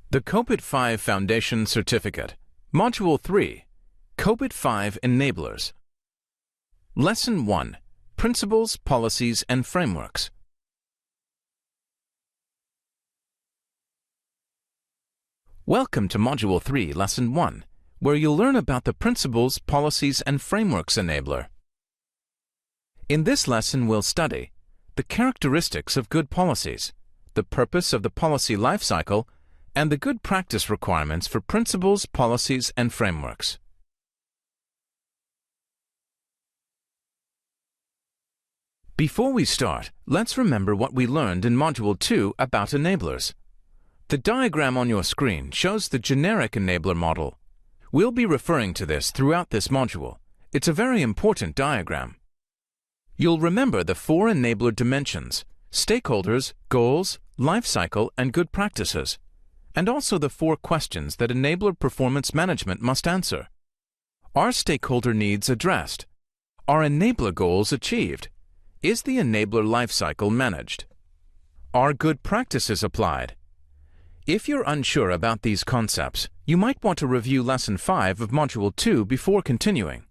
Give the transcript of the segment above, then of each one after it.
The COBIT 5 Foundation Certificate, Module 3, COBIT 5 Enablers. Lesson 1, Principles, Policies, and Frameworks. Welcome to Module 3, Lesson 1, where you'll learn about the Principles, Policies, and Frameworks Enabler. In this lesson, we'll study the characteristics of good policies, the purpose of the policy lifecycle, and the good practice requirements for principles, policies, and frameworks. Before we start, let's remember what we learned in Module 2 about enablers. The diagram on your screen shows the generic enabler model. We'll be referring to this throughout this module. It's a very important diagram. You'll remember the 4 enabler dimensions: stakeholders, goals, lifecycle, and good practices, and also the 4 questions that enabler performance management must answer. Are stakeholder needs addressed? Are enabler goals achieved? Is the enabler lifecycle managed? Are good practices applied? If you're unsure about these concepts, you might want to review Lesson 5 of Module 2 before continuing.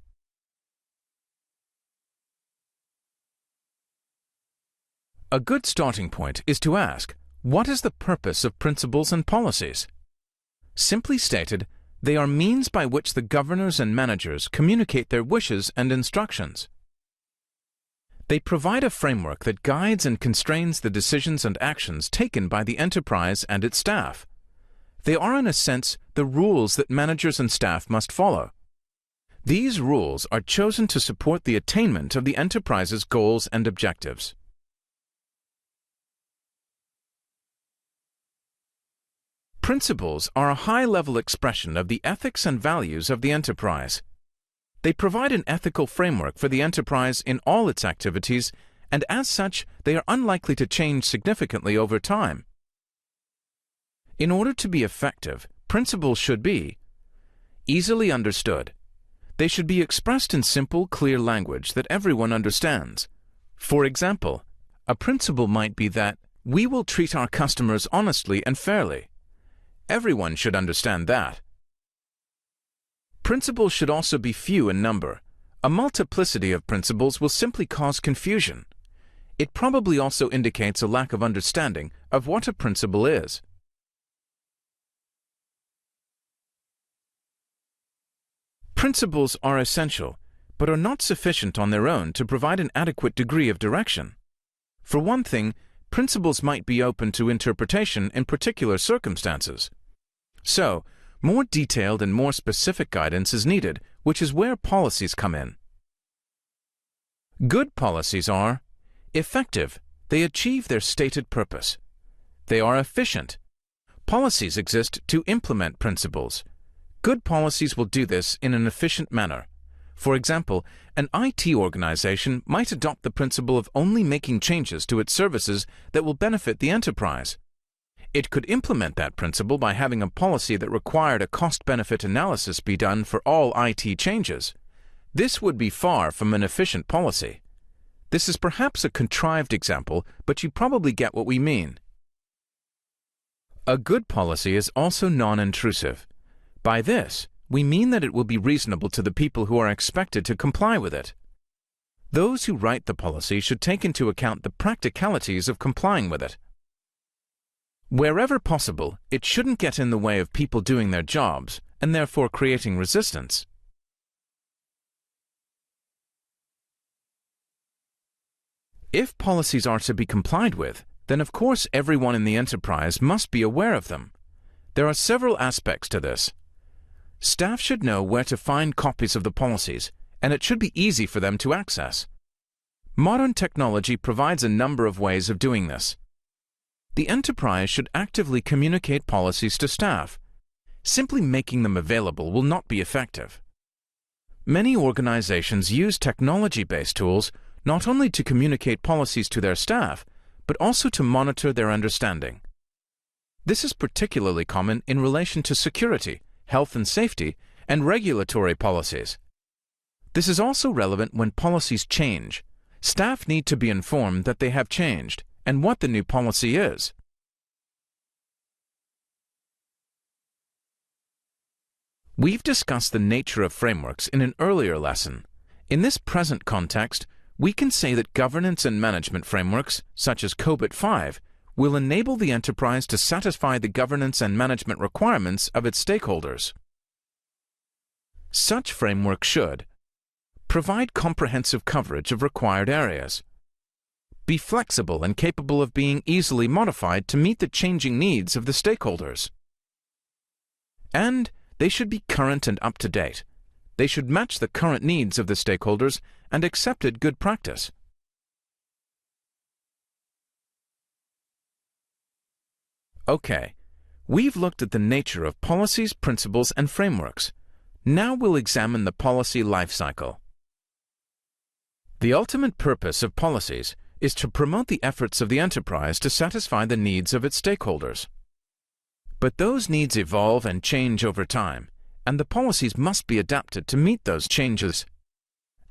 A good starting point is to ask, what is the purpose of principles and policies? Simply stated, they are means by which the governors and managers communicate their wishes and instructions. They provide a framework that guides and constrains the decisions and actions taken by the enterprise and its staff. They are, in a sense, the rules that managers and staff must follow. These rules are chosen to support the attainment of the enterprise's goals and objectives. Principles are a high-level expression of the ethics and values of the enterprise. They provide an ethical framework for the enterprise in all its activities, and as such, they are unlikely to change significantly over time. In order to be effective, principles should be easily understood. They should be expressed in simple, clear language that everyone understands. For example, a principle might be that we will treat our customers honestly and fairly. Everyone should understand that. Principles should also be few in number. A multiplicity of principles will simply cause confusion. It probably also indicates a lack of understanding of what a principle is. Principles are essential, but are not sufficient on their own to provide an adequate degree of direction. For one thing, principles might be open to interpretation in particular circumstances. So, more detailed and more specific guidance is needed, which is where policies come in. Good policies are effective. They achieve their stated purpose. They are efficient. Policies exist to implement principles. Good policies will do this in an efficient manner. For example, an IT organization might adopt the principle of only making changes to its services that will benefit the enterprise. It could implement that principle by having a policy that required a cost-benefit analysis be done for all IT changes. This would be far from an efficient policy. This is perhaps a contrived example, but you probably get what we mean. A good policy is also non-intrusive. By this, we mean that it will be reasonable to the people who are expected to comply with it. Those who write the policy should take into account the practicalities of complying with it. Wherever possible, it shouldn't get in the way of people doing their jobs, and therefore creating resistance. If policies are to be complied with, then of course everyone in the enterprise must be aware of them. There are several aspects to this. Staff should know where to find copies of the policies, and it should be easy for them to access. Modern technology provides a number of ways of doing this. The enterprise should actively communicate policies to staff. Simply making them available will not be effective. Many organizations use technology-based tools not only to communicate policies to their staff, but also to monitor their understanding. This is particularly common in relation to security, health and safety, and regulatory policies. This is also relevant when policies change. Staff need to be informed that they have changed and what the new policy is. We've discussed the nature of frameworks in an earlier lesson. In this present context, we can say that governance and management frameworks, such as COBIT 5, will enable the enterprise to satisfy the governance and management requirements of its stakeholders. Such frameworks should provide comprehensive coverage of required areas, be flexible and capable of being easily modified to meet the changing needs of the stakeholders, and they should be current and up-to-date. They should match the current needs of the stakeholders and accepted good practice. Okay, we've looked at the nature of policies, principles, and frameworks. Now we'll examine the policy life cycle. The ultimate purpose of policies is to promote the efforts of the enterprise to satisfy the needs of its stakeholders. But those needs evolve and change over time, and the policies must be adapted to meet those changes.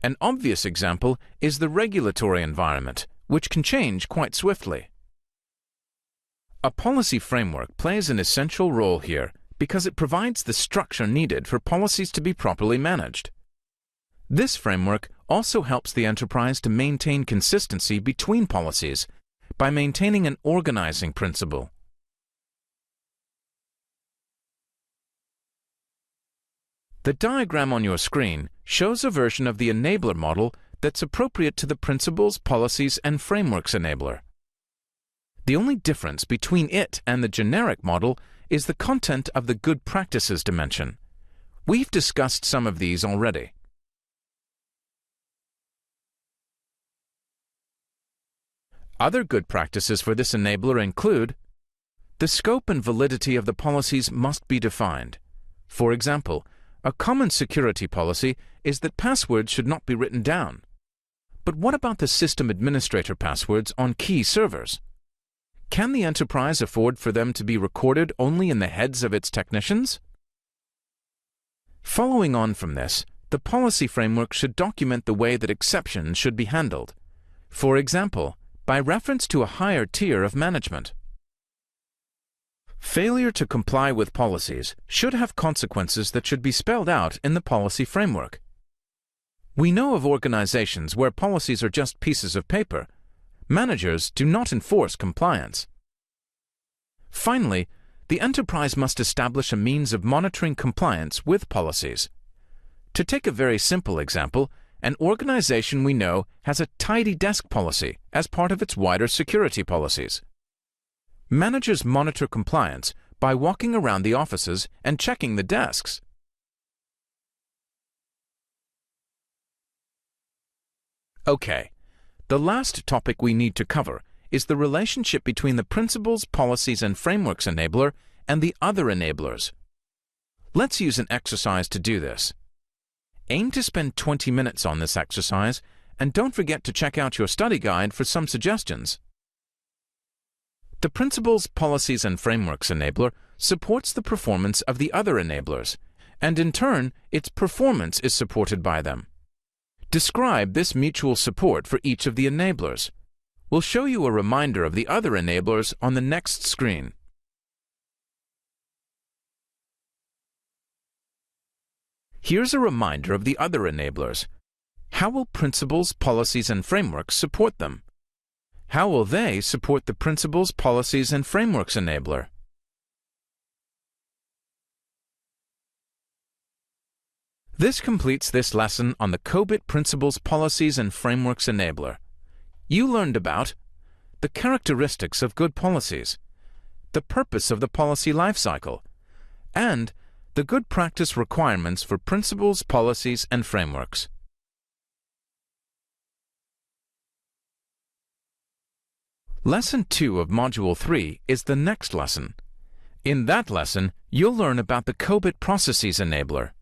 An obvious example is the regulatory environment, which can change quite swiftly. A policy framework plays an essential role here because it provides the structure needed for policies to be properly managed. This framework also helps the enterprise to maintain consistency between policies by maintaining an organizing principle. The diagram on your screen shows a version of the enabler model that's appropriate to the principles, policies, and frameworks enabler. The only difference between it and the generic model is the content of the good practices dimension. We've discussed some of these already. Other good practices for this enabler include: the scope and validity of the policies must be defined. For example, a common security policy is that passwords should not be written down. But what about the system administrator passwords on key servers? Can the enterprise afford for them to be recorded only in the heads of its technicians? Following on from this, the policy framework should document the way that exceptions should be handled. For example, by reference to a higher tier of management. Failure to comply with policies should have consequences that should be spelled out in the policy framework. We know of organizations where policies are just pieces of paper. Managers do not enforce compliance. Finally, the enterprise must establish a means of monitoring compliance with policies. To take a very simple example, an organization we know has a tidy desk policy as part of its wider security policies. Managers monitor compliance by walking around the offices and checking the desks. Okay, the last topic we need to cover is the relationship between the principles, policies, and frameworks enabler and the other enablers. Let's use an exercise to do this. Aim to spend 20 minutes on this exercise, and don't forget to check out your study guide for some suggestions. The Principles, Policies, and Frameworks enabler supports the performance of the other enablers, and in turn, its performance is supported by them. Describe this mutual support for each of the enablers. We'll show you a reminder of the other enablers on the next screen. Here's a reminder of the other enablers. How will principles, policies, and frameworks support them? How will they support the Principles, Policies, and Frameworks enabler? This completes this lesson on the COBIT Principles, Policies, and Frameworks enabler. You learned about the characteristics of good policies, the purpose of the policy lifecycle, and the good practice requirements for principles, policies, and frameworks. Lesson 2 of Module 3 is the next lesson. In that lesson, you'll learn about the COBIT Processes enabler.